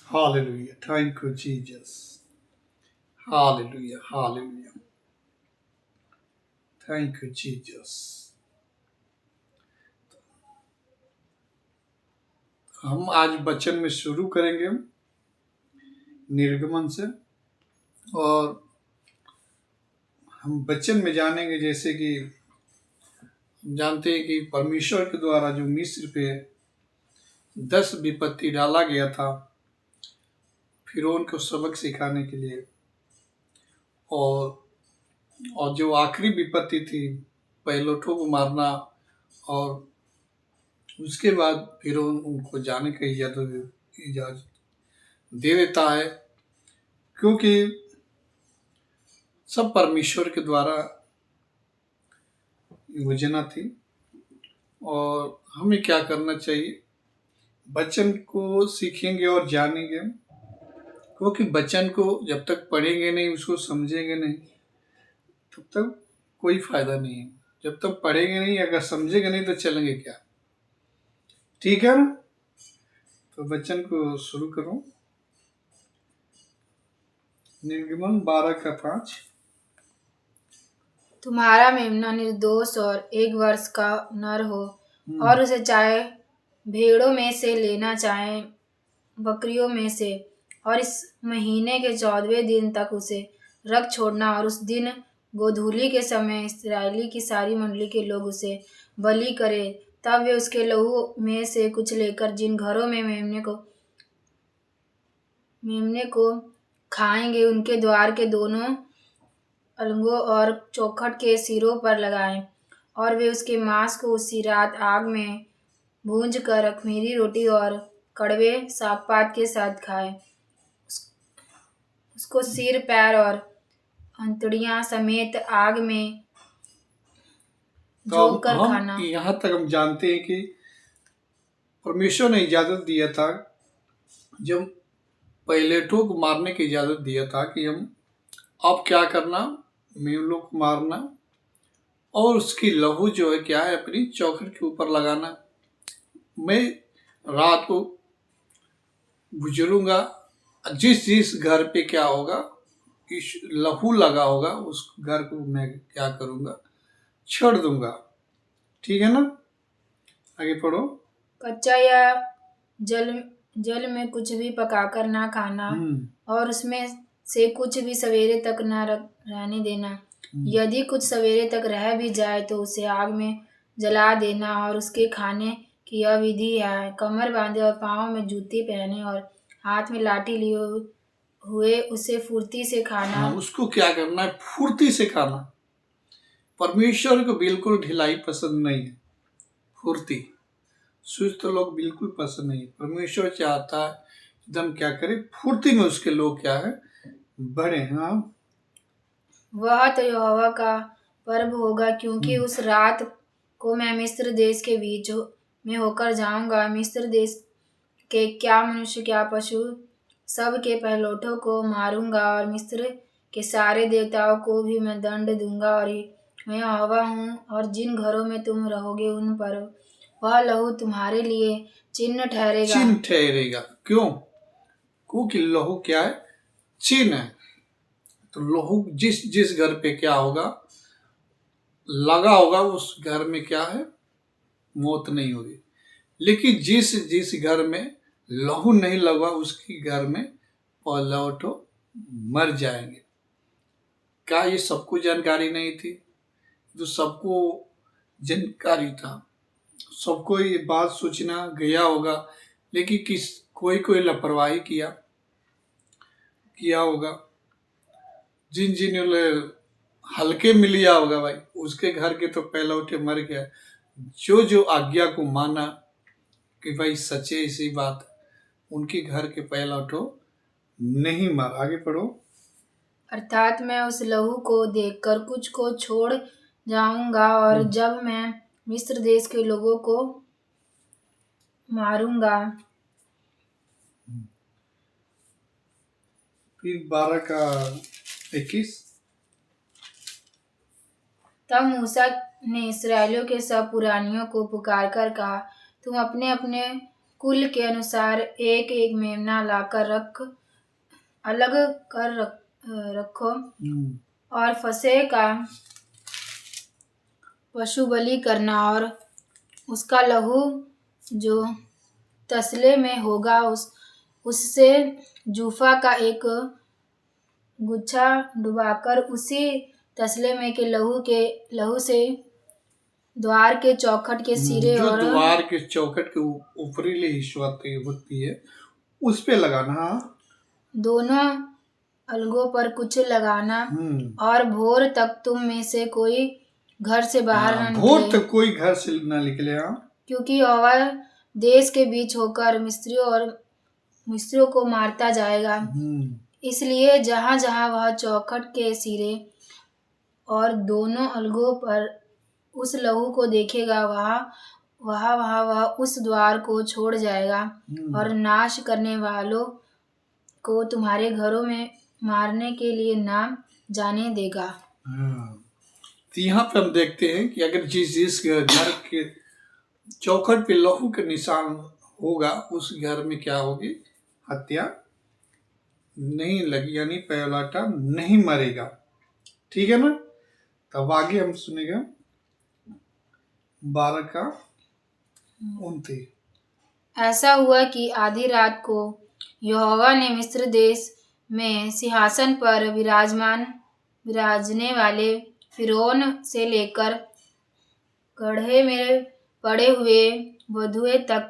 Hallelujah. Thank you, Jesus. Hallelujah. Hallelujah. Thank you, Jesus. हम आज वचन में शुरू करेंगे निर्गमन से। और हम वचन में जानेंगे, जैसे कि हम जानते हैं कि परमेश्वर के द्वारा जो मिस्र पे 10 विपत्ति डाला गया था फिरौन को सबक सिखाने के लिए, और जो आखिरी विपत्ति थी पहिलौठों को मारना, और उसके बाद फिरौन उनको जाने का इजाजत दे देता है, क्योंकि सब परमेश्वर के द्वारा योजना थी। और हमें क्या करना चाहिए, वचन को सीखेंगे और जानेंगे, क्योंकि वचन को जब तक पढ़ेंगे नहीं, उसको समझेंगे नहीं, तब तक कोई फायदा नहीं है। जब तक पढ़ेंगे नहीं, अगर समझेंगे नहीं, तो चलेंगे क्या? ठीक है ना? तो वचन को शुरू करो। निर्गमन 12 का 5। तुम्हारा मेमना निर्दोष और 1 वर्ष का नर हो, और उसे चाहे भेड़ों में से लेना, चाहे बकरियों में से, और इस महीने के 14वें दिन तक उसे रख छोड़ना। और उस दिन गोधूली के समय इस्राएली की सारी मंडली के लोग उसे बलि करें। तब वे उसके लहू में से कुछ लेकर जिन घरों में मेमने को खाएंगे, उनके द्वार के दोनों अलंगों और चौखट के सिरों पर लगाएं। और वे उसके मांस को उसी रात आग में भूंज कर अख़मीरी रोटी और कड़वे सागपात के साथ खाएं। उसको सिर, पैर और अंतड़ियां समेत आग में तो झोंक कर हम खाना। यहाँ तक हम जानते हैं कि परमेश्वर ने इजाजत दिया था, जब पहिलौठों को मारने की इजाजत दिया था कि हम अब क्या करना, मेमनों को मारना, और उसकी लहू जो है क्या है, अपनी चौखट के ऊपर लगाना। मैं रात को गुजरूंगा, जिस जिस घर पे क्या होगा, इस लहू लगा होगा, उस घर को मैं क्या करूंगा, छोड़ दूंगा। ठीक है ना? आगे पढ़ो। कच्चा या जल में कुछ भी पकाकर ना खाना, और उसमें से कुछ भी सवेरे तक ना रहने देना। यदि कुछ सवेरे तक रह भी जाए तो उसे आग में जला देना। और उसके खाने की यह विधि है, कमर बांधे और पाँव में जूती पहने और हाथ में लाठी लिए हुए उसे फुर्ती से खाना। उसको क्या करना है? फुर्ती से खाना। परमेश्वर को बिल्कुल ढिलाई पसंद नहीं है, फुर्ती। सुस्त लोग बिल्कुल पसंद नहीं है। परमेश्वर चाहता है एकदम क्या करे, फुर्ती में उसके लोग क्या है, बढ़े। हाँ, वह तो यहोवा का पर्व होगा, क्योंकि उस रात को मैं मिस्र देश के बीच में होकर जाऊंगा। मिस्र देश के क्या मनुष्य क्या पशु सब के पहिलौठों को मारूंगा, और मिस्र के सारे देवताओं को भी मैं दंड दूंगा। और मैं यहोवा हूँ। और जिन घरों में तुम रहोगे उन पर वह लहू तुम्हारे लिए चिन्ह ठहरेगा। क्यों? क्योंकि लहू क्या है? चिन्ह है। तो लहू जिस जिस घर पे क्या होगा, लगा होगा, उस घर में क्या है, मौत नहीं होगी। लेकिन जिस जिस घर में लहू नहीं लगा, उसके घर में पहिलौठों मर जाएंगे। क्या ये सबको जानकारी नहीं थी? तो सबको जानकारी था, सबको ये बात सोचना गया होगा, लेकिन कोई लापरवाही किया होगा। जिन ने हल्के में लिया होगा, भाई उसके घर के तो पहिलौठे मर गया। जो आज्ञा को माना कि भाई सच्चे इसी बात, उनके घर के पहिलौठों नहीं मर। आगे पढ़ो। अर्थात मैं उस लहू को देखकर कुछ को छोड़ जाऊंगा, और जब मैं मिस्र देश के लोगों को मारूंगा। फिर 12 का 21। तब मूसा ने इस्राएलियों के सब पुरानियों को पुकार कर कहा, तुम अपने अपने कुल के अनुसार एक एक मेमना लाकर अलग कर रखो, और फसह का पशु बलि करना, और उसका लहू जो तसले में होगा उससे जूफा का एक गुच्छा डुबाकर उसी तसले में के लहू से द्वार के चौखट के सिरे जो और द्वार के चौखट के ऊपरीले हिस्सा होती है उस पे लगाना। हाँ। दोनों अलगों पर कुछ लगाना, और भोर तक तुम में से कोई घर से बाहर न भोर निकले, तक कोई घर से न निकले। क्योंकि यहोवा देश के बीच होकर मिस्रियों को मारता जाएगा। इसलिए जहाँ जहाँ वह चौखट के सिरे और दोनों अलगों पर उस लहू को देखेगा, वह उस द्वार को छोड़ जाएगा, और नाश करने वालों को तुम्हारे घरों में मारने के लिए ना जाने देगा। तो यहाँ पे हम देखते हैं कि अगर जिस घर के चौखट पे लहू के निशान होगा उस घर में क्या होगी, हत्या नहीं लगी, यानी पहलौठा नहीं मरेगा। ठीक है ना। तब आगे हम सुनेगा 12:29। ऐसा हुआ कि आधी रात को यहोवा ने मिस्र देश में सिंहासन पर विराजने वाले फिरौन से लेकर गड्ढे में पड़े हुए वधुए तक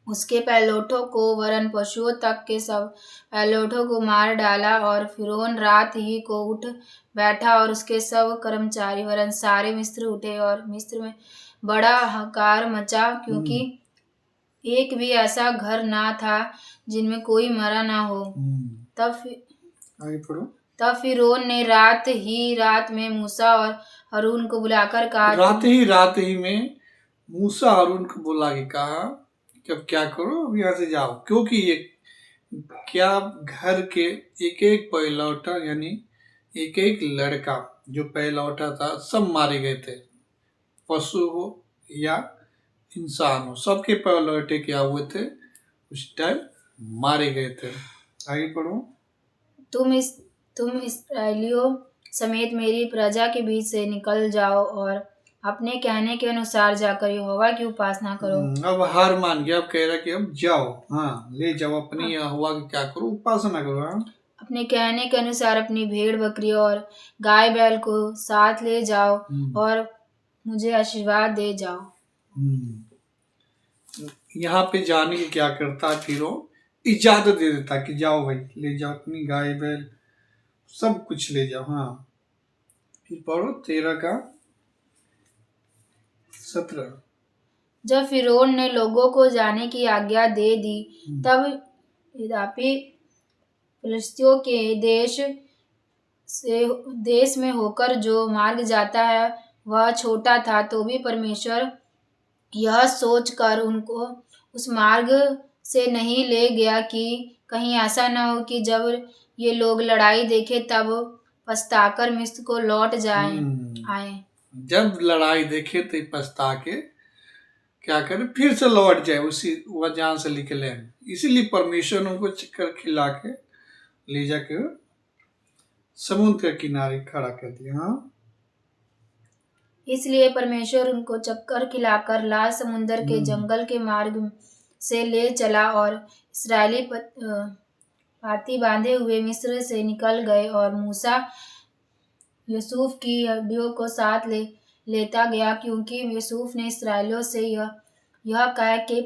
उसके पहलौठों को वरन पशुओं तक के सब पहलौठों को मार डाला। और फिरौन रात ही को उठ बैठा और उसके सब कर्मचारी वरन सारे मिस्र उठे, और मिस्र में बड़ा हाहाकार मचा, क्योंकि एक भी ऐसा घर ना था जिनमें कोई मरा ना हो। तब फिरौन ने रात में मूसा और हारून को बुलाकर कहा, रात ही में मूसा हारून को बुला के कहा कि अब क्या करो, अब यहाँ से जाओ, क्योंकि ये क्या घर के एक एक पहलौठा यानी एक एक लड़का जो पहलौठा था सब मारे गए थे, पशु हो या इंसान हो, सबके पहलौठे क्या हुए थे उस टाइम मारे गए थे। आगे पढ़ो। तुम इस्राएलियों समेत मेरी प्रजा के बीच से निकल जाओ और अपने कहने के अनुसार जाकर यहोवा की उपासना करो। अब हार मान गया, अब कह रहा कि अब जाओ, हाँ ले जाओ अपनी यहोवा की क्या करो, उपासना करो। हाँ। अपने कहने के अनुसार अपनी भेड़ बकरी और गाय बैल को साथ ले जाओ और मुझे आशीर्वाद दे जाओ। यहाँ पे जाने की क्या करता, फिर वो इजाजत दे देता कि जाओ भाई, ले जाओ अपनी गाय बैल सब कुछ ले जाओ। हाँ। फिर पढ़ो 13:17। जब फिरौन ने लोगों को जाने की आज्ञा दे दी, तब यद्यपि फिलिस्तियों के देश में होकर जो मार्ग जाता है वह छोटा था, तो भी परमेश्वर यह सोचकर उनको उस मार्ग से नहीं ले गया कि कहीं ऐसा न हो कि जब ये लोग लड़ाई देखे तब पछताकर मिस्र को लौट आए। जब लड़ाई देखे तो पछता के क्या करे, फिर से लौट जाए उसी वह जहाँ से निकले। इसीलिए परमेश्वर ने उनको चक्कर खिला के ले जाके समुद्र के किनारे खड़ा कर दिया। हाँ। इसलिए परमेश्वर उनको चक्कर खिलाकर लाल समुद्र के जंगल के मार्ग से ले चला और इस्राएली पाती बांधे हुए मिस्र से निकल गए। और मूसा यूसुफ की हड्डियों को साथ लेता गया, क्योंकि यूसुफ ने इस्राएलियों से यह कहा कि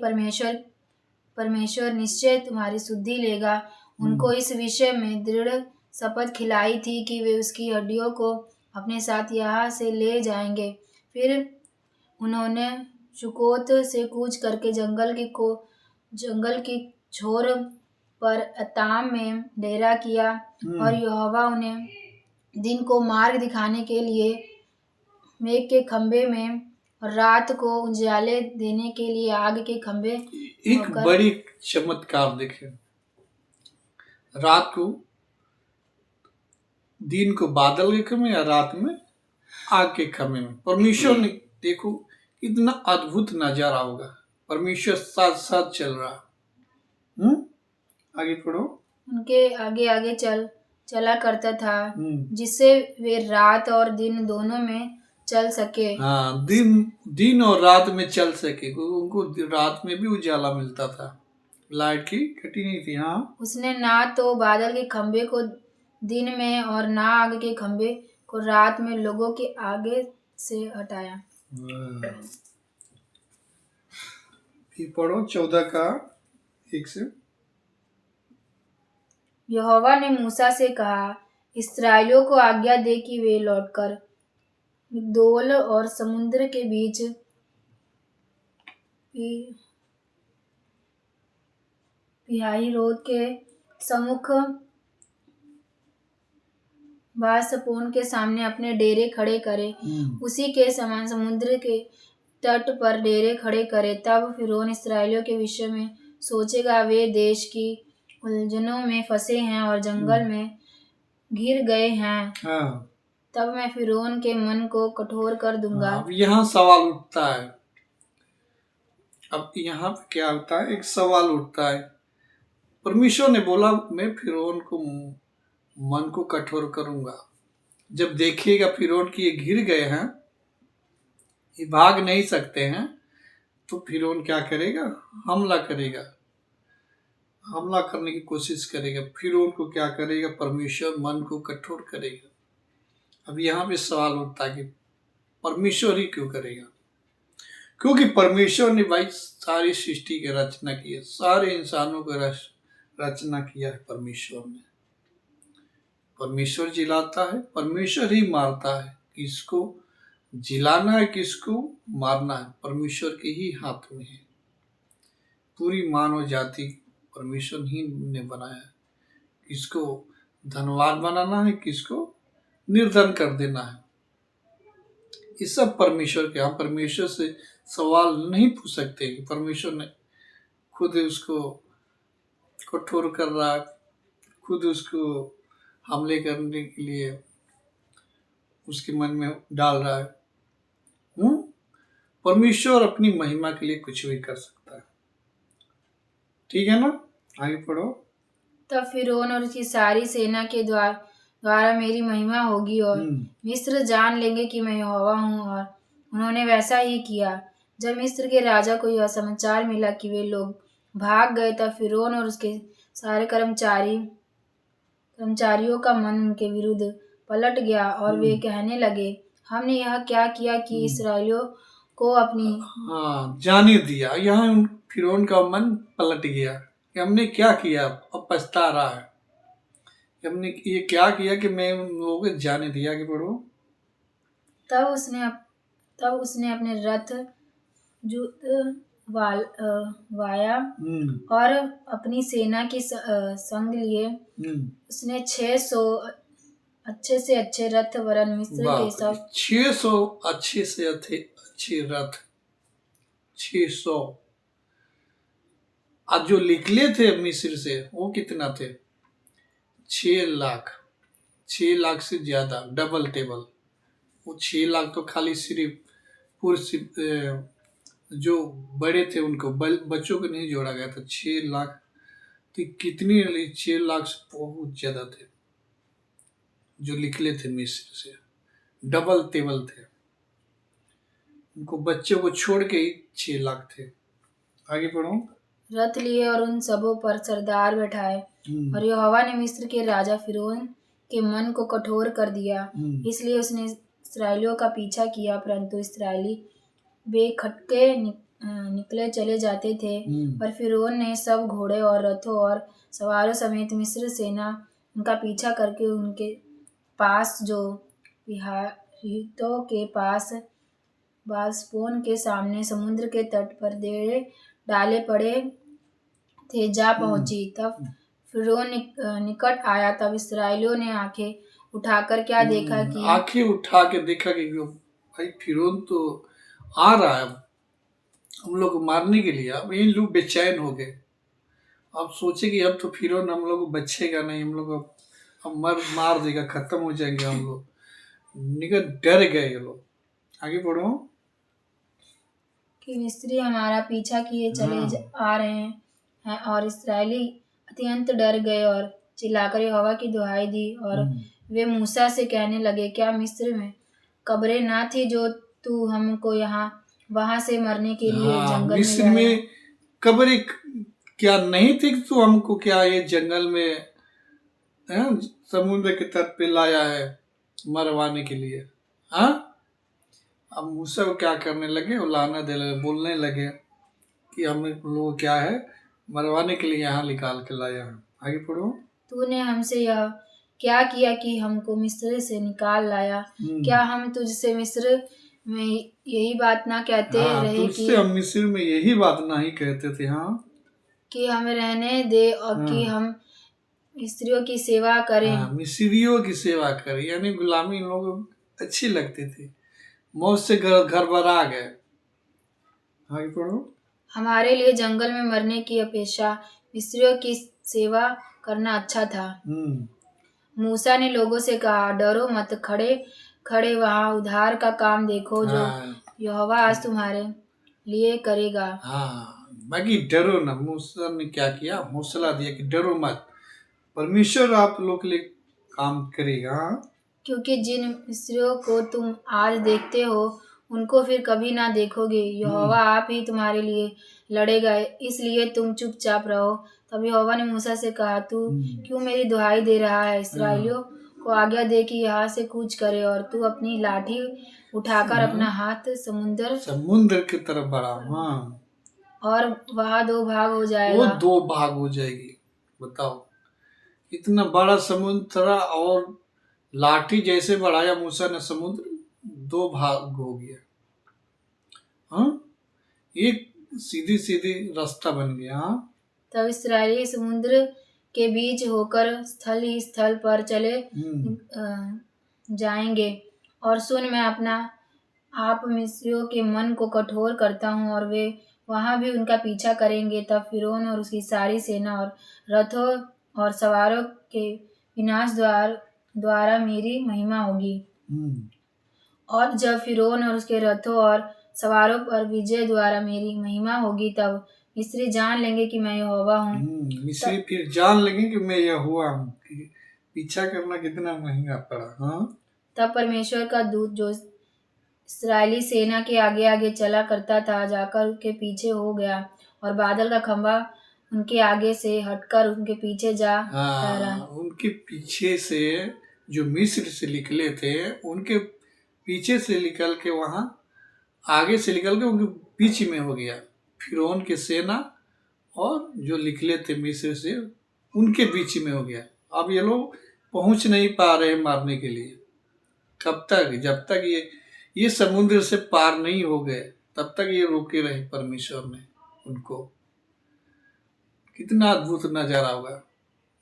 परमेश्वर निश्चय तुम्हारी सुधि लेगा। उनको इस विषय में दृढ़ शपथ खिलाई थी कि वे उसकी हड्डियों को अपने साथ यहाँ से ले जाएंगे। फिर उन्होंने सुकोत से कूच करके जंगल की छोर पर एताम में डेरा किया। और यहोवा उन्हें दिन को मार्ग दिखाने के लिए मेघ के खंभे में और रात को उजाले देने के लिए आग के खंभे एक बड़ी चमत्कार देखे। रात को दिन को बादल के खंभे या रात में आग के खंभे में। परमेश्वर ने देखो इतना अद्भुत नजारा होगा, परमेश्वर साथ साथ चल रहा। आगे पढ़ो। उनके आगे आगे चला करता था, जिससे वे रात और दिन दोनों में चल सके। हाँ, दिन और रात में चल सके, उनको रात में भी उजाला मिलता था, लाइट की कटी नहीं थी। हाँ, उसने ना तो बादल के खंभे को दिन में और ना आग के खंभे को रात में लोगों के आगे से हटाया। फिर पढ़ो 14 का 1 से। यहोवा ने मूसा से कहा, इस्राएलियों को आज्ञा दे कि वे लौटकर मिग्दोल और समुद्र के बीच पिहाहिरोत के सम्मुख बासपोन के सामने अपने डेरे खड़े करे, उसी के समान समुद्र के तट पर डेरे खड़े करे। तब फिरौन इस्राएलियों के विषय में सोचेगा, वे देश की उलझनों में फंसे हैं और जंगल में घिर गए हैं। हाँ, तब मैं फिरौन के मन को कठोर कर दूंगा। अब यहाँ सवाल उठता है। अब यहाँ पे क्या होता है, एक सवाल उठता है। परमेश्वर ने बोला मैं फिरौन को मन को कठोर करूंगा। जब देखिएगा फिरौन की ये घिर गए हैं, ये भाग नहीं सकते हैं, तो फिरौन क्या करेगा, हमला करेगा, हमला करने की कोशिश करेगा। फिरौन को क्या करेगा, परमेश्वर मन को कठोर करेगा। अब यहाँ पे सवाल उठता है कि परमेश्वर ही क्यों करेगा? क्योंकि परमेश्वर ने भाई सारी सृष्टि की रचना की है, सारे इंसानों को रचना किया है परमेश्वर ने। परमेश्वर जिलाता है, परमेश्वर ही मारता है। किसको जिलाना है, किसको मारना है, परमेश्वर के ही हाथ में है। पूरी मानव जाति परमेश्वर ही ने बनाया है। किसको धनवान बनाना है, किसको निर्धन कर देना है, ये सब परमेश्वर के। हम परमेश्वर से सवाल नहीं पूछ सकते कि परमेश्वर ने खुद उसको कठोर कर रहा है, खुद उसको हमले करने के लिए उसके मन में डाल रहा है। परमेश्वर अपनी महिमा के लिए कुछ भी कर सकता है। ठीक है ना, आगे पढ़ो। तब फिरौन और उसकी सारी सेना के द्वारा मेरी महिमा होगी और मिस्र जान लेंगे कि मैं यहोवा हूँ। और उन्होंने वैसा ही किया। जब मिस्र के राजा को यह समाचार मिला कि वे लोग भाग गए, तब फिरौन और उसके सारे कर्मचारियों का मन उनके विरुद्ध पलट गया और वे कहने लगे, हमने यह क्या किया कि इस्राएलियों को अपनी जाने दिया। यहाँ फिरौन का मन पलट गया कि हमने क्या किया, अब पछता रहा है, हमने ये क्या किया कि मैं उन लोगों को जाने दिया। कि पढ़ो। तब उसने अपने रथ वाया और अपनी सेना की संग लिए उसने 600 अच्छे से अच्छे रथ वरन मिस्र के सब 600 अच्छे से अच्छे रथ 600। आज जो निकले थे मिस्र से वो कितना थे, 6 लाख, 6 लाख से ज्यादा, डबल टेबल। वो 6 लाख तो खाली सिर्फ जो बड़े थे उनको, बच्चों को नहीं जोड़ा गया था। 6 लाख तो कितनी, 6 लाख से बहुत ज्यादा थे जो निकले थे मिस्र से, डबल टेबल थे। उनको बच्चों को छोड़ के ही 6 लाख थे। आगे पढ़ो। रथ लिए और उन सबों पर सरदार बैठाए। और यहोवा ने मिस्र के राजा फिरौन के मन को कठोर कर दिया, इसलिए उसने इस्राएलियों का पीछा किया, परंतु इस्राएली बेखटके निकले चले जाते थे। पर फिरौन ने सब घोड़े और रथों और सवारों समेत मिस्र सेना उनका पीछा करके उनके पास जो पिहाहिरोत के पास बासपोन के सामने समुद्र के तट पर डेरे डाले पड़े थे जा पहुंची। तब फिरौन निकट आया। तब इस्राएलियों ने आंखें उठाकर क्या देखा कि आंखें उठा के देखा कि भाई फिरौन तो आ रहा है हम लोग को मारने के लिए। अब ये लोग बेचैन हो गए। अब सोचे कि अब तो फिरौन हम लोग को बचेगा नहीं, हम लोग अब मार देगा, खत्म हो जाएंगे हम लोग। निकट डर गए ये लोग। आगे पढ़ो। कि मिस्री हमारा पीछा किए आ रहे हैं। और इस्राएली अत्यंत डर गए और चिल्लाकर यहोवा की दुहाई दी। और वे मूसा से कहने लगे, क्या मिस्र में कब्रें ना थी जो तू हमको वहां से मरने के लिए जंगल में मिस्र लाया? में कब्रें क्या नहीं थी कि तू हमको क्या ये जंगल में समुद्र के तट पे लाया है मरवाने के लिए? हाँ, अब मूसा को क्या करने लगे, वो लाना दे लगे, बोलने लगे कि हम लोग क्या है मरवाने के लिए यहाँ निकाल के लाया है। आगे पढ़ो। तूने हमसे यह क्या किया कि हमको मिस्र से निकाल लाया? क्या हम तुझसे मिस्र में यही बात ना कहते रहे तुझसे हम मिस्र में यही बात नहीं कहते थे कि हमें रहने दे और कि हम मिस्रियों की सेवा करें? मिस्रियों की सेवा करें, यानी गुलामी इन लोग अच्छी लगती थी, मौज से घर भर आ गए। आगे पढ़ो। हमारे लिए जंगल में मरने की अपेक्षा मिस्रियों की सेवा करना अच्छा था। मूसा ने लोगों से कहा, डरो मत, खड़े खड़े वहाँ उद्धार का काम देखो जो यहोवा आज तुम्हारे लिए करेगा। बाकी डरो ना। मूसा ने क्या किया, हौसला दिया कि डरो मत, परमेश्वर आप लोग के लिए काम करेगा। क्योंकि जिन मिस्रियों को तुम आज देखते हो उनको फिर कभी ना देखोगे। यहोवा आप ही तुम्हारे लिए लड़ेगा, इसलिए तुम चुपचाप रहो। तब यहोवा ने मूसा से कहा, तू क्यों मेरी दुहाई दे रहा है? इस्राएलियों को आज्ञा दे कि यहाँ से कूच करे और तू अपनी लाठी उठाकर अपना हाथ समुद्र की तरफ बढ़ा, और वहाँ 2 भाग हो जाएगा। वो 2 भाग हो जाएगी। बताओ, इतना बड़ा समुद्र था और लाठी जैसे बढ़ाया मूसा ने, समुद्र 2 भाग हो गया। एक सीधी सीधी रास्ता बन गया। तब इस्राएली समुद्र के बीच होकर स्थल ही स्थल पर चले जाएंगे। और सुन, मैं अपना आप मिस्रियों के मन को कठोर करता हूँ और वे वहाँ भी उनका पीछा करेंगे। तब फिरौन और उसकी सारी सेना और रथों और सवारों के विनाश द्वारा मेरी महिमा होगी। और जब फिरौन और उसके रथों और सवारों पर विजय द्वारा मेरी महिमा होगी, तब मिस्री जान लेंगे कि मैं यहोवा हूँ। मिस्री फिर जान लेंगे कि मैं यहोवा हूँ। पीछा करना कितना महंगा पड़ा। तब परमेश्वर का दूत जो इस्राएली सेना के आगे आगे चला करता था, जाकर उनके पीछे हो गया और बादल का खंभा उनके आगे से हटकर उनके पीछे जा ठहरा। उनके पीछे से जो मिस्र से निकले थे, उनके पीछे से निकल के वहां आगे से निकल के उनके पीछे में हो गया। फिरौन की सेना और जो निकले थे मिस्र से, उनके बीच में हो गया। अब ये लोग पहुंच नहीं पा रहे मारने के लिए। कब तक? जब तक ये समुद्र से पार नहीं हो गए, तब तक ये रोके रहे परमेश्वर ने उनको। कितना अद्भुत नजारा होगा।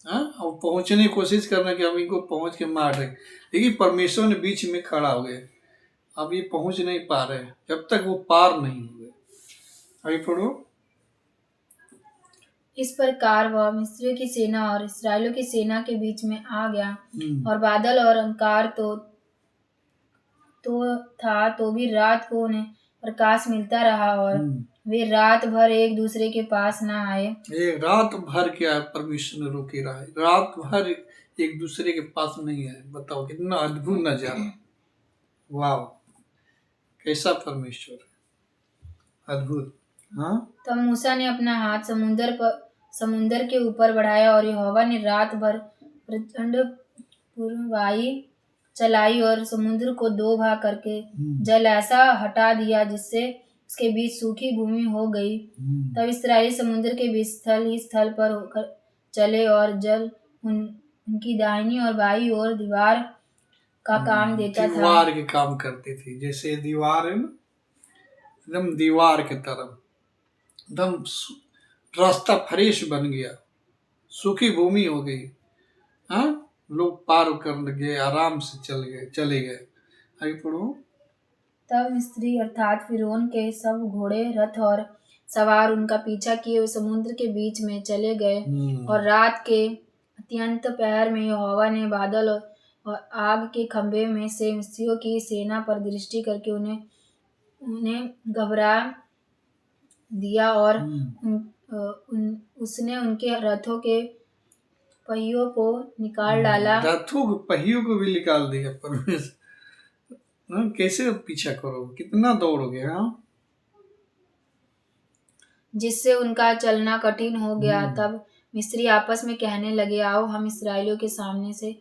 और पहुंचने की कोशिश करना कि हम इनको पहुंच के मार रहे, लेकिन परमेश्वर ने बीच में खड़ा हो गए। अब ये पहुंच नहीं पा रहे जब तक वो पार नहीं हुए। आगे पढ़ो। इस प्रकार वह मिस्रियों की सेना और इस्राएलियों की सेना के बीच में आ गया। और बादल और अंधकार तो था, तो भी रात को उन्हें प्रकाश मिलता रहा और वे रात भर एक दूसरे के पास न आए। रात भर क्या परमेश्वर ने रोके रहा है, रात भर एक दूसरे के पास नहीं आए। बताओ कितना अद्भुत नजारा। वाह, कैसा परमेश्वर, अद्भुत। तब मूसा ने अपना हाथ समुंदर के ऊपर बढ़ाया और यहोवा ने रात भर प्रचंड पूर्वाई चलाई और समुद्र को 2 भाग करके जल ऐसा हटा दिया जिससे उसके बीच सूखी भूमि हो गई। तब इस्राएली समुद्र के बीच स्थल ही स्थल पर होकर चले और जल उनकी दाहिनी और बाईं ओर दीवार का काम देता था। दीवार के काम करती थी, जैसे दीवार है ना, एकदम दीवार के तरफ एकदम रास्ता फ्रेश बन गया, सूखी भूमि हो गई। लोग पार कर गए, आराम से चले गए। आगे पढ़ो। तब मिस्री अर्थात फिरौन के सब घोड़े, रथ और सवार उनका पीछा किए हुए समुद्र के बीच में चले गए। और रात के अत्यंत पहर में यहोवा ने बादल और आग के खंभे में से मिस्रियों की सेना पर दृष्टि करके उन्हें घबरा दिया और हम्म, उसने उनके रथों के पहियों को निकाल डाला, रथों को पहियों को भी निकाल दिया परमेश्वर। हाँ, कैसे पीछा करोगे, कितना दौड़ोगे। हाँ, जिससे उनका चलना कठिन हो गया। हम्म, तब मिस्री आपस में कहने लगे, आओ हम इसराइलियों के सामने से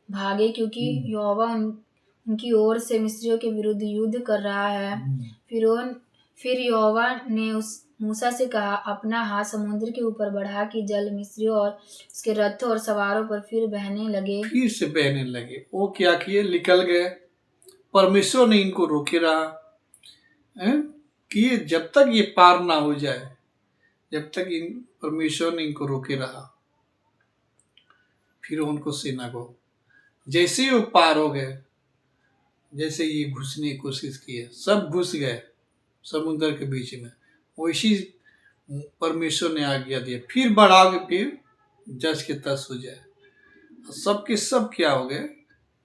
भागे, क्योंकि हम्म, यहोवा उनकी ओर से मिस्रियों के विरुद्ध युद्ध कर रहा है। हम्म। फिर यहोवा ने उस मूसा से कहा, अपना हाथ समुद्र के ऊपर बढ़ा कि जल मिस्रियों और उसके रथों और सवारों पर फिर बहने लगे। फिर से बहने लगे। वो क्या किए, निकल गए। परमेश्वर ने इनको रोके रहा है कि ये जब तक ये पार ना हो जाए, जब तक इन परमेश्वर ने इनको रोके रहा। फिर उनको सेना को जैसे ही वो पार हो गए, जैसे ये घुसने की कोशिश किए, सब घुस गए समुद्र के बीच में, वैसी परमेश्वर ने आज्ञा दिया, फिर बढ़ाओगे, फिर जस के तस हो जाए। सबके सब क्या हो गए,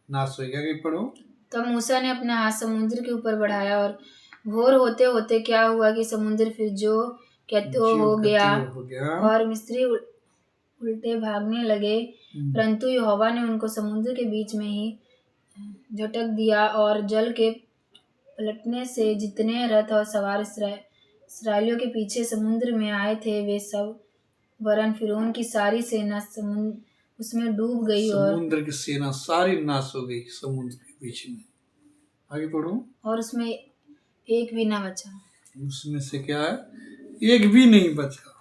नाश हो गया। आगे पढ़ो। तब मूसा ने अपना हाथ समुद्र के ऊपर बढ़ाया और भोर होते होते क्या हुआ कि समुद्र फिर जो कहते हो गया हो गया। और मिस्री उल्टे भागने लगे। परंतु यहोवा ने उनको समुद्र के बीच में ही झटक दिया और जल के पलटने से जितने रथ और सवार इसराइलियों के पीछे समुद्र में आए थे, वे सब वरन फिरौन की सारी सेना उसमें डूब गई समुद्र की सेना सारी नाश हो गई समुद्र के बीच में। आगे पढ़ो। और उसमें एक भी ना बचा। उसमें से क्या है, एक भी नहीं बचा।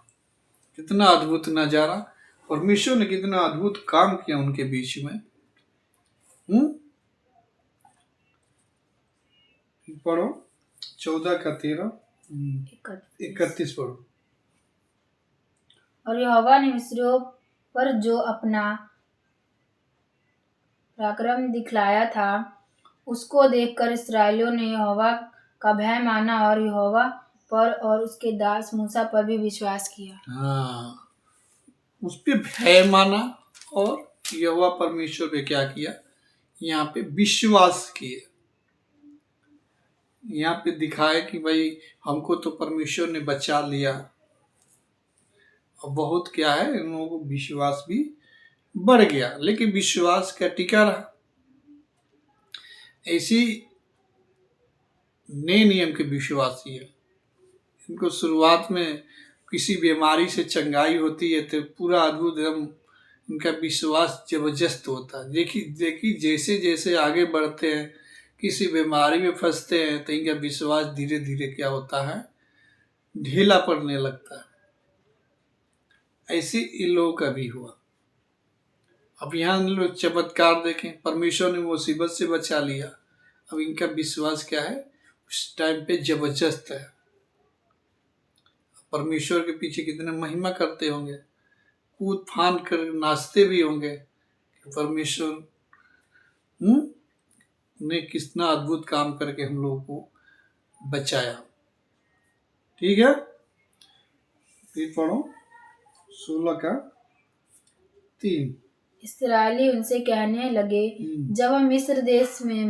कितना अद्भुत नजारा, परमेश्वर ने कितना अद्भुत काम किया उनके बीच में। पढ़ो 14 का 13, 31 पढ़ो। और यहोवा ने मिस्रियों पर जो अपना पराक्रम दिखलाया था, उसको देखकर इसराइलियों ने यहोवा का भय माना और यहोवा पर और उसके दास मूसा पर भी विश्वास किया। हाँ, उस पे भय माना और यहोवा परमेश्वर पे क्या किया, यहाँ पे विश्वास किया। यहाँ पे दिखाए कि भाई हमको तो परमेश्वर ने बचा लिया। और बहुत क्या है, इन लोगों को विश्वास भी बढ़ गया, लेकिन विश्वास क्या टिका रहा। ऐसी नए नियम के विश्वासी है, इनको शुरुआत में किसी बीमारी से चंगाई होती है तो पूरा अद्भुत एकदम इनका विश्वास जबरदस्त होता है। देखिए जैसे जैसे आगे बढ़ते हैं, किसी बीमारी में फंसते हैं तो इनका विश्वास धीरे धीरे क्या होता है, ढीला पड़ने लगता है। ऐसे इन लोगों का भी हुआ। अब यहाँ लोग चमत्कार देखें, परमेश्वर ने मुसीबत से बचा लिया। अब इनका विश्वास क्या है, उस टाइम पे जबरदस्त है। परमेश्वर के पीछे कितने महिमा करते होंगे, कूद फान कर नाचते भी होंगे कि परमेश्वर ने कितना अद्भुत काम करके हम लोगों को बचाया। ठीक है, फिर पढ़ो 16 का 3। इसराइली उनसे कहने लगे, जब हम मिस्र देश में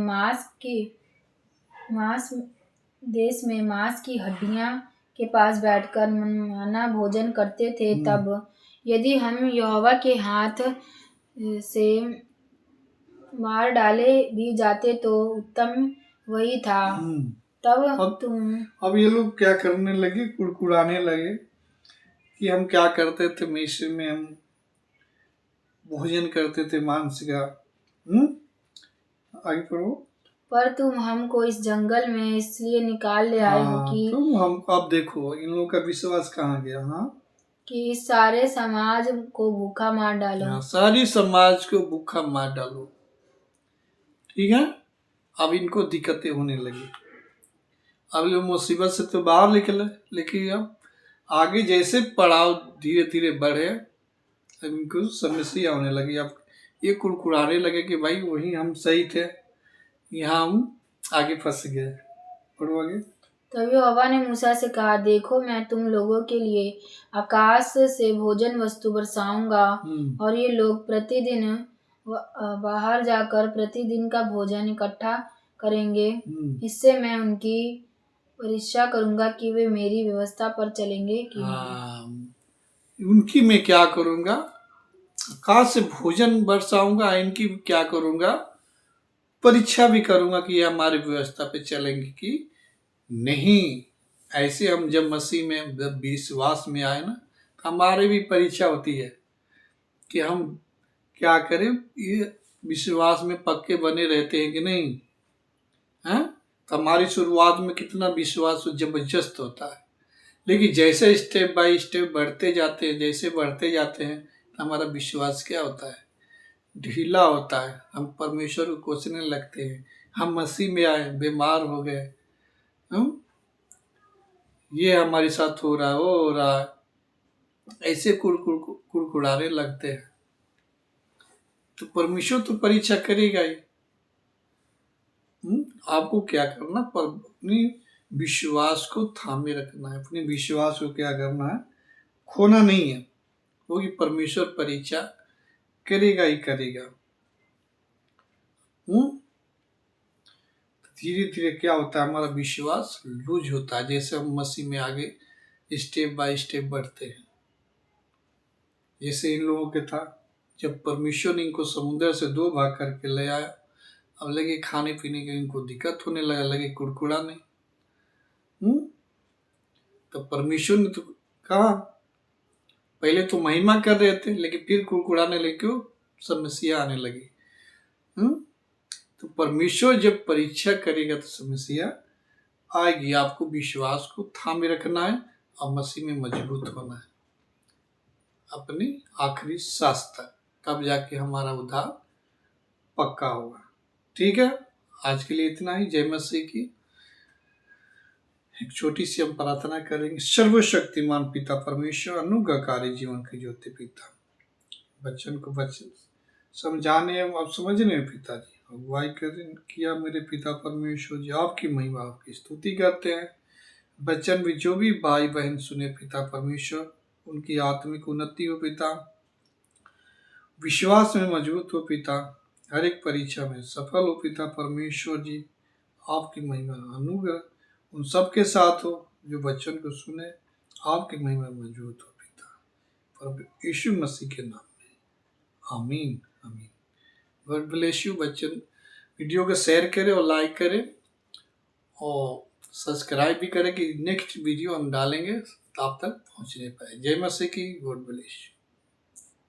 मांस की हड्डियां के पास बैठकर मनमाना भोजन करते थे, तब यदि हम यहोवा के हाथ से मार डाले भी जाते तो उत्तम वही था। तब अब ये लोग क्या करने लगे, कुड़कुड़ाने लगे कि हम क्या करते थे, मिस्र में हम भोजन करते थे मांस का। आगे पढ़ो। पर तुम हमको इस जंगल में इसलिए निकाल ले आए हो कि तुम हमको, अब देखो इन लोगों का विश्वास कहाँ गया। हाँ, कि इस सारे समाज को भूखा मार डालो। सारी समाज को भूखा मार डालो। ठीक है, अब इनको दिक्कतें होने लगी। अब लोग मुसीबत से तो बाहर निकले, लेकिन अब आगे जैसे पड़ाव धीरे धीरे बढ़े, अब इनको समस्या होने लगी। अब ये कुड़कुड़ाने लगे कि भाई वही हम सही थे, यहाँ हम आगे फंस गए। पढ़ो आगे। तब यहोवा ने मूसा से कहा, देखो मैं तुम लोगों के लिए आकाश से भोजन वस्तु बरसाऊंगा और ये लोग प्रतिदिन बाहर जाकर प्रतिदिन का भोजन इकट्ठा करेंगे। इससे मैं उनकी परीक्षा करूंगा कि वे मेरी व्यवस्था पर चलेंगे कि नहीं। हाँ, उनकी मैं क्या करूंगा, आकाश से भोजन बरसाऊंगा, इनकी क्या करूंगा, परीक्षा भी करूंगा कि ये हमारी व्यवस्था पे चलेंगे कि नहीं। ऐसे हम जब मसीह में जब विश्वास में आए ना, तो हमारी भी परीक्षा होती है कि हम क्या करें, ये विश्वास में पक्के बने रहते हैं कि नहीं। हैं, तो हमारी शुरुआत में कितना विश्वास जबरदस्त होता है, लेकिन जैसे स्टेप बाय स्टेप बढ़ते जाते हैं, जैसे बढ़ते जाते हैं, तो हमारा विश्वास क्या होता है, ढीला होता है। हम परमेश्वर को कोसने लगते हैं। हम मसीह में आए, बीमार हो गए, हम ये हमारे साथ हो रहा है, वो हो रहा है, ऐसे कुड़कुड़ाने लगते हैं। तो परमेश्वर तो परीक्षा करेगा ही। आपको क्या करना, पर अपनी विश्वास को थामे रखना है, अपने विश्वास को क्या करना है, खोना नहीं है। वो कि परमेश्वर परीक्षा करेगा ही करेगा। धीरे धीरे क्या होता है, हमारा विश्वास लूज होता है जैसे हम मसीह में आगे स्टेप बाय स्टेप बढ़ते हैं। जैसे इन लोगों के था, जब परमेश्वर ने इनको समुद्र से 2 भाग करके ले आया, अब लगे खाने पीने की इनको दिक्कत होने लगा, लगे कुड़कुड़ाने। तो परमेश्वर ने तो कहा, पहले तो महिमा कर रहे थे, लेकिन फिर कुड़कुड़ाने लगे, क्यों, समस्या आने लगी। तो परमेश्वर जब परीक्षा करेगा तो समस्या आएगी। आपको विश्वास को थामे रखना है और मसीह में मजबूत होना है अपनी आखिरी सांस तक, तब जाके हमारा उद्धार पक्का होगा। ठीक है, आज के लिए इतना ही। जय मसीह की। एक छोटी सी हम प्रार्थना करेंगे। सर्वशक्तिमान पिता परमेश्वर, अनुग्रहकारी जीवन की ज्योति पिता, बच्चन को बच्चन समझाने और समझने में पिताजी अगुवाई करें किया मेरे पिता परमेश्वर जी। आपकी महिमा, आपकी स्तुति करते हैं। बच्चन भी, जो भी भाई बहन सुने पिता परमेश्वर, उनकी आत्मिक उन्नति हो पिता, विश्वास में मजबूत हो पिता, हर एक परीक्षा में सफल हो पिता परमेश्वर जी। आपकी महिमा अनुग्रह उन सबके साथ हो जो बच्चन को सुने। आपकी महिमा मजबूत हो पिता, पर यीशु मसीह के नाम में आमीन आमीन। God bless you. Bachchan video को शेयर करें और लाइक करें और सब्सक्राइब भी करें कि नेक्स्ट वीडियो हम डालेंगे तो आप तक पहुंचने पाए। जय मसीह की। God bless you.